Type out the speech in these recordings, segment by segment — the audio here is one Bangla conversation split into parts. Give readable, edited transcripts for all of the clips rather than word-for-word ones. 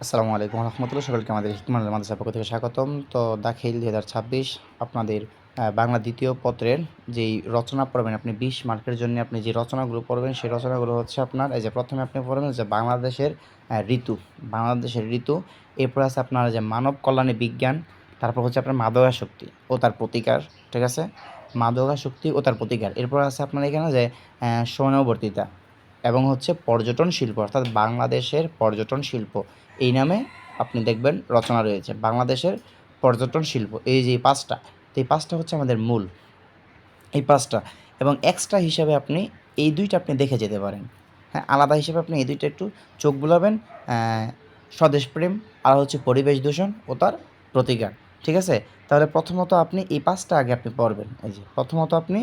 আসসালামু আলাইকুম রহমতুল্লাহ, সকলকে আমাদের হিকমান মাদ্রাসার পক্ষ থেকে স্বাগতম। তো দাখিল 2026 আপনাদের বাংলা দ্বিতীয় পত্রের যেই রচনা পড়বেন, আপনি 20 মার্কের জন্য আপনি যে রচনাগুলো পড়বেন, সেই রচনাগুলো হচ্ছে আপনার এই যে প্রথমে আপনি পড়বেন যে বাংলাদেশের ঋতু, এরপর আছে আপনার যে মানব কল্যাণে বিজ্ঞান, তারপর হচ্ছে আপনার মাদকাসক্তি ও তার প্রতিকার, ঠিক আছে? মাদকাসক্তি ও তার প্রতিকার, এরপর আছে আপনার এখানে যে সময়ানুবর্তিতা এবং হচ্ছে পর্যটন শিল্প, অর্থাৎ বাংলাদেশের পর্যটন শিল্প এই নামে আপনি দেখবেন রচনা রয়েছে। বাংলাদেশের পর্যটন শিল্প, এই যে এই 5টা, তো এই 5টা হচ্ছে আমাদের মূল, এই 5টা। এবং এক্সট্রা হিসাবে আপনি এই 2টা আপনি দেখে যেতে পারেন। হ্যাঁ, আলাদা হিসেবে আপনি এই 2টা একটু চোখ বুলাবেন। স্বদেশপ্রেম আর হচ্ছে পরিবেশ দূষণ ও তার প্রতিকার, ঠিক আছে? তাহলে প্রথমত আপনি এই 5টা আগে আপনি পড়বেন। এই যে প্রথমত আপনি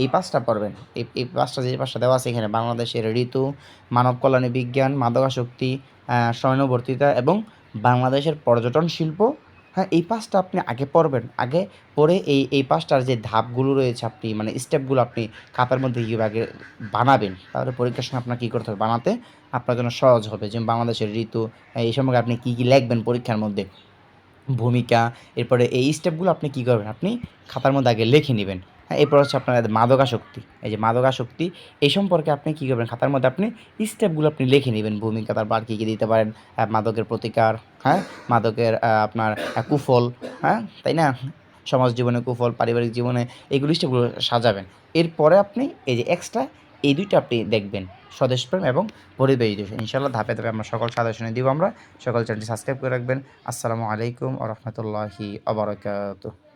এই 5টা পড়বেন। এই 5টা, যে 5টা দেওয়া আছে এখানে, বাংলাদেশের ঋতু, মানব কল্যাণে বিজ্ঞান, মাদকাসক্তি, সময়ানুবর্তিতা এবং বাংলাদেশের পর্যটন শিল্প। হ্যাঁ, এই 5টা আপনি আগে পড়বেন। আগে পড়ে এই 5টার যে ধাপগুলো রয়েছে, আপনি মানে স্টেপগুলো আপনি খাতার মধ্যে কীভাবে আগে বানাবেন, তাহলে পরীক্ষার সময় আপনার কী করতে হবে, বানাতে আপনার জন্য সহজ হবে। যেমন বাংলাদেশের ঋতু, এই সম্পর্কে আপনি কী কী লিখবেন পরীক্ষার মধ্যে, ভূমিকা, এরপরে এই স্টেপগুলো আপনি কী করবেন, আপনি খাতার মধ্যে আগে লিখে নেবেন। হ্যাঁ, এরপর হচ্ছে আপনার মাদকাসক্তি, এই যে মাদকাসক্তি, এই সম্পর্কে আপনি কী করবেন, খাতার মধ্যে আপনি স্টেপগুলো আপনি লিখে নেবেন। ভূমিকা, তারপর আর কী কী দিতে পারেন, মাদকের প্রতিকার, হ্যাঁ, মাদকের আপনার কুফল, হ্যাঁ, তাই না? সমাজ জীবনে কুফল, পারিবারিক জীবনে, এইগুলো স্টেপগুলো সাজাবেন। এরপরে আপনি এই যে এক্সট্রা এই 2টা আপনি দেখবেন, স্বদেশপ্রেম এবং পরিবেশ দূষণ। ইনশাআল্লাহ ধাপে ধাপে আমরা সকল সাজেশনে দিব আমরা। সকল চ্যানেলটি সাবস্ক্রাইব করে রাখবেন। আসসালামু আলাইকুম ওয়া রাহমাতুল্লাহি ওয়া বারাকাতুহু।